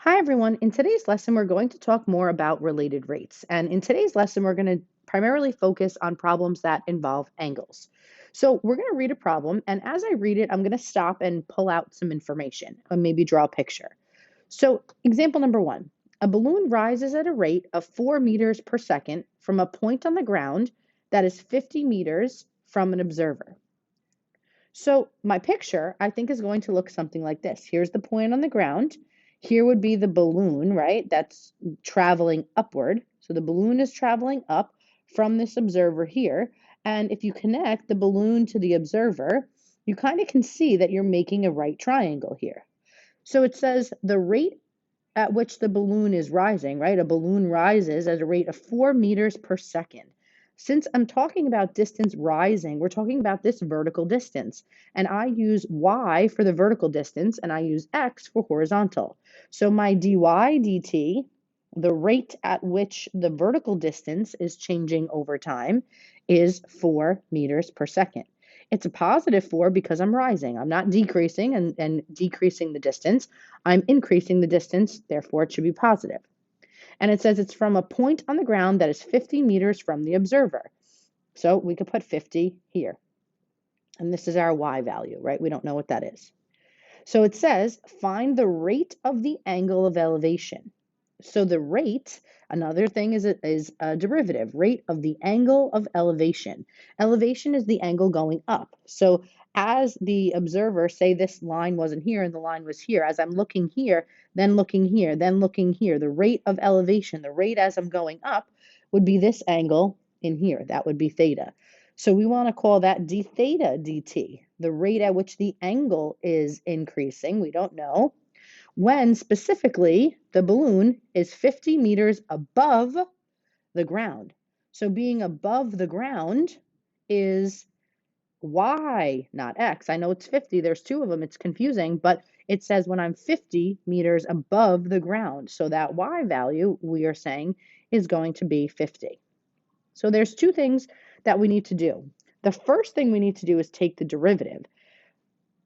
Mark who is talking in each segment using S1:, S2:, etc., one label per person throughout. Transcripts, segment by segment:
S1: Hi, everyone. In today's lesson, we're going to talk more about related rates. And in today's lesson, we're going to primarily focus on problems that involve angles. So we're going to read a problem, and as I read it, I'm going to stop and pull out some information and maybe draw a picture. So example number one, a balloon rises at a rate of 4 meters per second from a point on the ground that is 50 meters from an observer. So my picture, I think, is going to look something like this. Here's the point on the ground. Here would be the balloon, right? That's traveling upward. So the balloon is traveling up from this observer here. And if you connect the balloon to the observer, you kind of can see that you're making a right triangle here. So it says the rate at which the balloon is rising, right? A balloon rises at a rate of 4 meters per second. Since I'm talking about distance rising, we're talking about this vertical distance. And I use y for the vertical distance and I use x for horizontal. So my dy dt, the rate at which the vertical distance is changing over time, is 4 meters per second. It's a positive 4 because I'm rising. I'm not decreasing and decreasing the distance. I'm increasing the distance, therefore it should be positive. And it says it's from a point on the ground that is 50 meters from the observer. So we could put 50 here. And this is our y value, right? We don't know what that is. So it says find the rate of the angle of elevation. So the rate, another thing is a derivative, rate of the angle of elevation. Elevation is the angle going up. So as the observer, say this line wasn't here and the line was here, as I'm looking here, then looking here, then looking here, the rate of elevation, the rate as I'm going up would be this angle in here. That would be theta. So we want to call that d theta dt, the rate at which the angle is increasing. We don't know when specifically the balloon is 50 meters above the ground. So being above the ground is y, not x. I know it's 50, there's two of them, it's confusing, but it says when I'm 50 meters above the ground. So that y value, we are saying, is going to be 50. So there's two things that we need to do. The first thing we need to do is take the derivative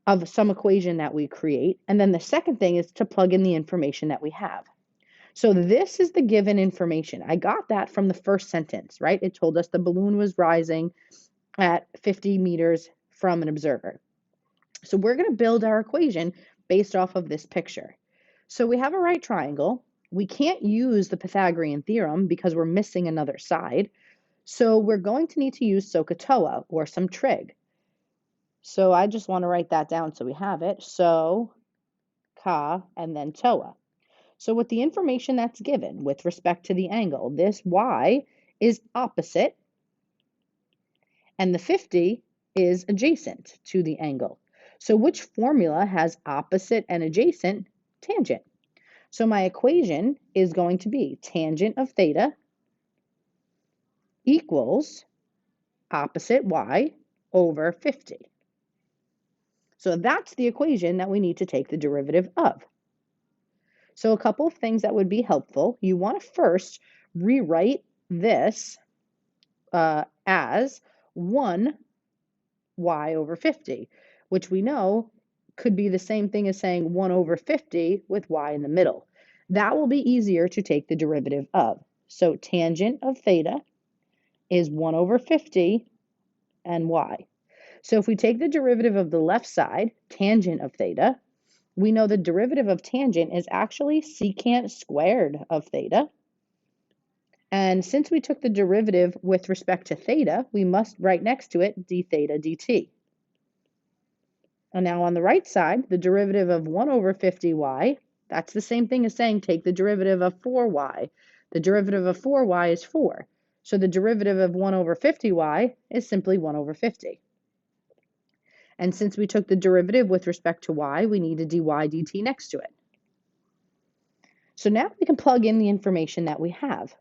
S1: of some equation that we create. And then the second thing is to plug in the information that we have. So this is the given information. I got that from the first sentence, right? It told us the balloon was rising at 50 meters from an observer. So we're going to build our equation based off of this picture. So we have a right triangle. We can't use the Pythagorean theorem because we're missing another side. So we're going to need to use SOHCAHTOA or some trig. So I just want to write that down so we have it. So, ka, and then toa. So with the information that's given with respect to the angle, this y is opposite and the 50 is adjacent to the angle. So which formula has opposite and adjacent? Tangent. So my equation is going to be tangent of theta equals opposite y over 50. So that's the equation that we need to take the derivative of. So a couple of things that would be helpful. You want to first rewrite this as 1 y over 50, which we know could be the same thing as saying 1 over 50 with y in the middle. That will be easier to take the derivative of. So tangent of theta is 1 over 50 and y. So if we take the derivative of the left side, tangent of theta, we know the derivative of tangent is actually secant squared of theta. And since we took the derivative with respect to theta, we must write next to it d theta dt. And now on the right side, the derivative of 1 over 50y, that's the same thing as saying take the derivative of 4y. The derivative of 4y is 4. So the derivative of 1 over 50y is simply 1 over 50. And since we took the derivative with respect to y, we need a dy dt next to it. So now we can plug in the information that we have.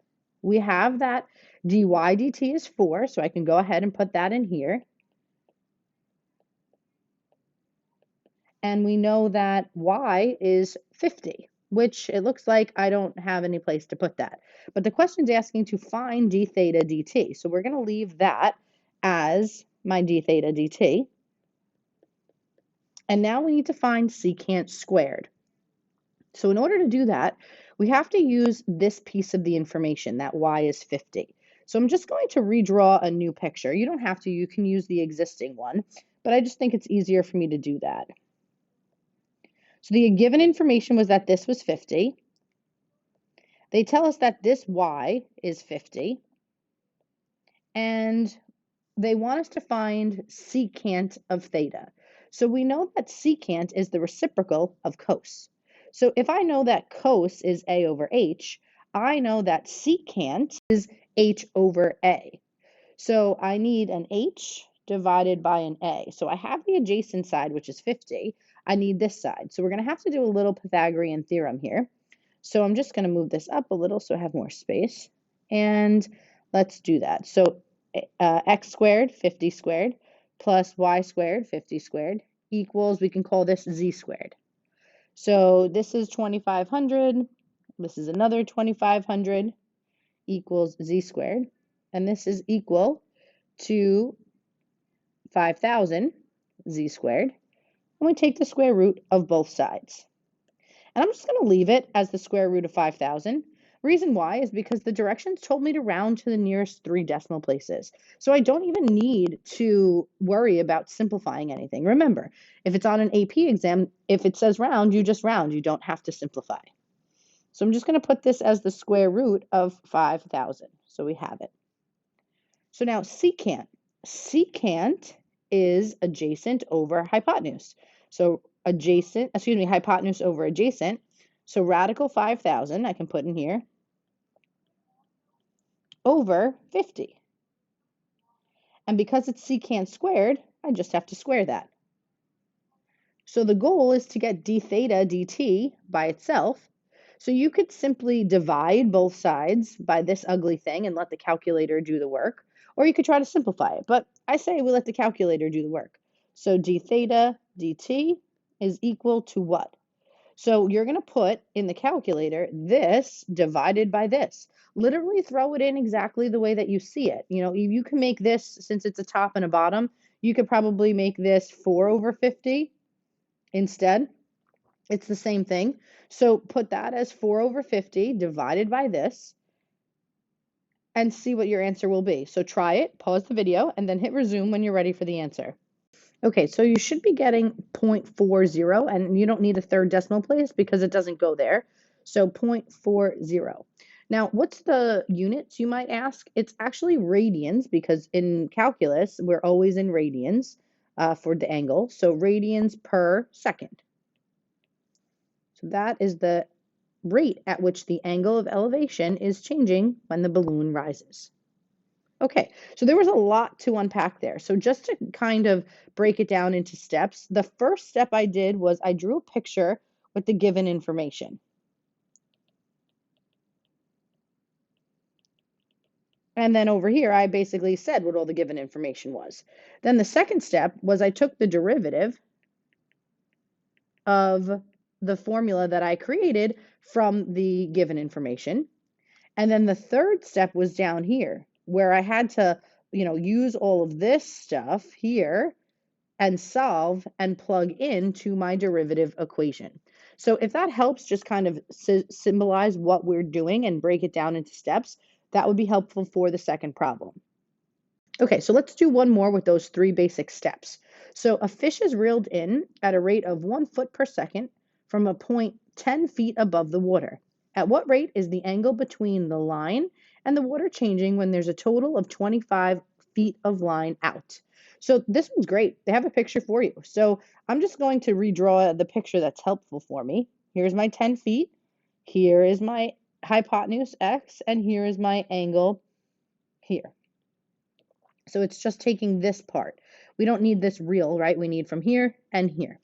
S1: We have that dy dt is 4, so I can go ahead and put that in here. And we know that y is 50, which it looks like I don't have any place to put that. But the question's asking to find d theta dt. So we're going to leave that as my d theta dt. And now we need to find secant squared. So in order to do that, we have to use this piece of the information, that y is 50. So I'm just going to redraw a new picture. You don't have to, you can use the existing one, but I just think it's easier for me to do that. So the given information was that this was 50. They tell us that this y is 50, and they want us to find secant of theta. So we know that secant is the reciprocal of cos. So if I know that cos is a over h, I know that secant is h over a. So I need an h divided by an a. So I have the adjacent side, which is 50. I need this side. So we're going to have to do a little Pythagorean theorem here. So I'm just going to move this up a little so I have more space. And let's do that. So x squared, 50 squared, plus y squared, 50 squared, equals, we can call this z squared. So this is 2,500. This is another 2,500 equals z squared. And this is equal to 5,000 z squared. And we take the square root of both sides. And I'm just going to leave it as the square root of 5,000. Reason why is because the directions told me to round to the nearest 3 decimal places. So I don't even need to worry about simplifying anything. Remember, if it's on an AP exam, if it says round, you just round. You don't have to simplify. So I'm just going to put this as the square root of 5,000. So we have it. So now secant. Secant is adjacent over hypotenuse. So hypotenuse over adjacent. So radical 5,000, I can put in here, over 50. And because it's secant squared, I just have to square that. So the goal is to get d theta dt by itself. So you could simply divide both sides by this ugly thing and let the calculator do the work, or you could try to simplify it. But I say we let the calculator do the work. So d theta dt is equal to what? So you're going to put in the calculator this divided by this. Literally throw it in exactly the way that you see it. You know, you can make this, since it's a top and a bottom, you could probably make this 4 over 50 instead. It's the same thing. So put that as 4 over 50 divided by this and see what your answer will be. So try it, pause the video, and then hit resume when you're ready for the answer. Okay, so you should be getting 0.40, and you don't need a third decimal place because it doesn't go there. So 0.40. Now, what's the units, you might ask? It's actually radians, because in calculus, we're always in radians for the angle. So radians per second. So that is the rate at which the angle of elevation is changing when the balloon rises. Okay, so there was a lot to unpack there. So just to kind of break it down into steps, the first step I did was I drew a picture with the given information. And then over here, I basically said what all the given information was. Then the second step was I took the derivative of the formula that I created from the given information. And then the third step was down here, where I had to, use all of this stuff here and solve and plug into my derivative equation. So if that helps just kind of symbolize what we're doing and break it down into steps, that would be helpful for the second problem. Okay, so let's do one more with those 3 basic steps. So a fish is reeled in at a rate of 1 foot per second from a point 10 feet above the water. At what rate is the angle between the line and the water changing when there's a total of 25 feet of line out? So this one's great. They have a picture for you. So I'm just going to redraw the picture that's helpful for me. Here's my 10 feet. Here is my hypotenuse x, and here is my angle here. So it's just taking this part. We don't need this reel, right? We need from here and here.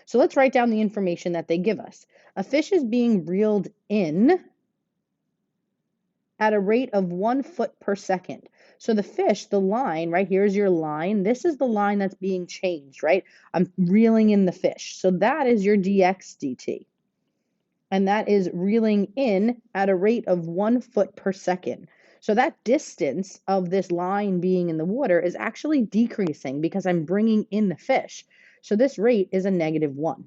S1: So let's write down the information that they give us. A fish is being reeled in at a rate of 1 foot per second. So the fish, the line, right, here's your line. This is the line that's being changed, right? I'm reeling in the fish. So that is your dx dt. And that is reeling in at a rate of 1 foot per second. So that distance of this line being in the water is actually decreasing because I'm bringing in the fish. So this rate is a -1.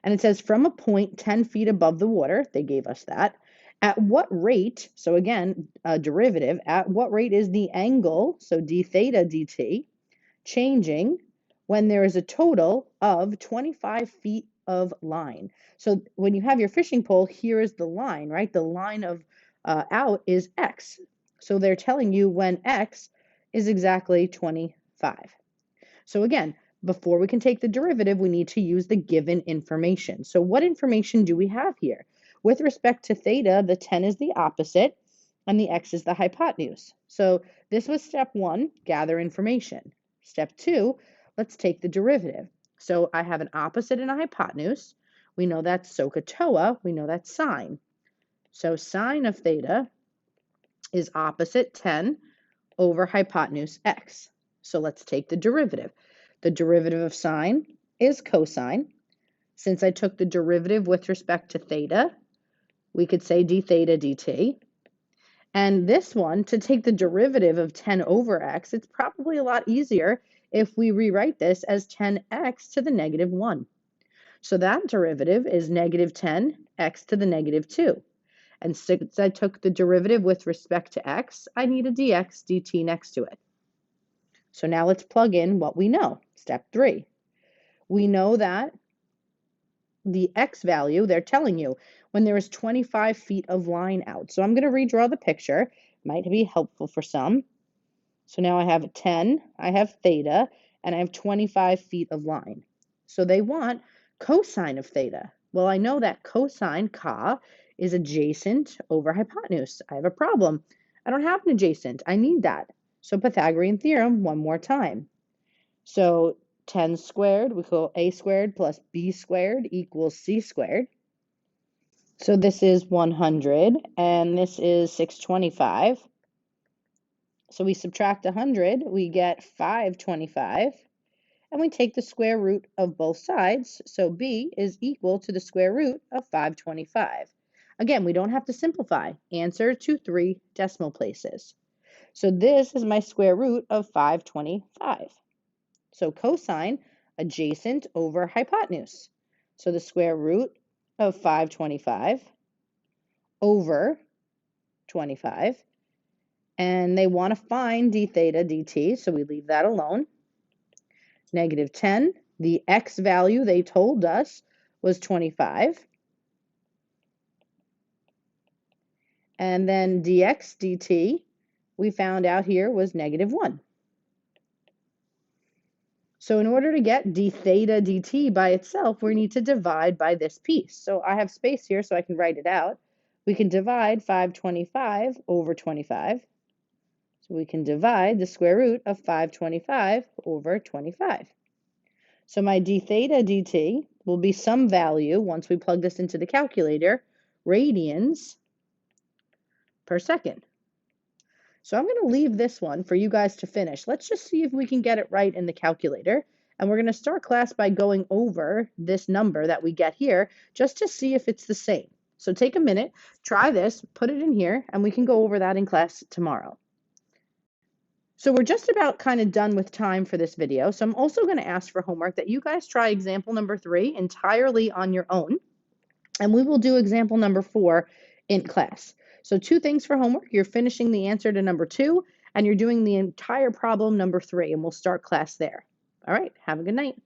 S1: And it says from a point 10 feet above the water, they gave us that. At what rate, so again, a derivative, at what rate is the angle, so d theta dt, changing when there is a total of 25 feet of line? So when you have your fishing pole, here is the line, right? The line of out is x. So they're telling you when x is exactly 25. So again, before we can take the derivative, we need to use the given information. So what information do we have here? With respect to theta, the 10 is the opposite and the x is the hypotenuse. So this was step 1, gather information. Step 2, let's take the derivative. So I have an opposite and a hypotenuse. We know that's SOHCAHTOA. We know that's sine. So sine of theta is opposite 10 over hypotenuse x. So let's take the derivative. The derivative of sine is cosine. Since I took the derivative with respect to theta, we could say d theta dt. And this one, to take the derivative of 10 over x, it's probably a lot easier if we rewrite this as 10x to the negative 1. So that derivative is negative 10x to the negative 2. And since I took the derivative with respect to x, I need a dx dt next to it. So now let's plug in what we know. Step 3. We know that the x value, they're telling you when there is 25 feet of line out. So I'm going to redraw the picture. Might be helpful for some. So now I have 10, I have theta, and I have 25 feet of line. So they want cosine of theta. Well, I know that cosine, ca, is adjacent over hypotenuse. I have a problem. I don't have an adjacent. I need that. So Pythagorean theorem one more time. So 10 squared, we call a squared plus b squared equals c squared. So this is 100 and this is 625. So we subtract 100, we get 525, and we take the square root of both sides. So b is equal to the square root of 525. Again, we don't have to simplify. Answer to 3 decimal places. So this is my square root of 525. So cosine, adjacent over hypotenuse. So the square root of 525 over 25. And they want to find d theta dt, so we leave that alone. Negative 10, the x value they told us was 25. And then dx dt, we found out here was negative 1. So in order to get d theta dt by itself, we need to divide by this piece. So I have space here so I can write it out. We can divide 525 over 25. So we can divide the square root of 525 over 25. So my d theta dt will be some value, once we plug this into the calculator, radians per second. So I'm going to leave this one for you guys to finish. Let's just see if we can get it right in the calculator. And we're going to start class by going over this number that we get here just to see if it's the same. So take a minute, try this, put it in here, and we can go over that in class tomorrow. So we're just about kind of done with time for this video. So I'm also going to ask for homework that you guys try example number 3 entirely on your own. And we will do example number 4 in class. So 2 things for homework. You're finishing the answer to number 2, and you're doing the entire problem number 3, and we'll start class there. All right, have a good night.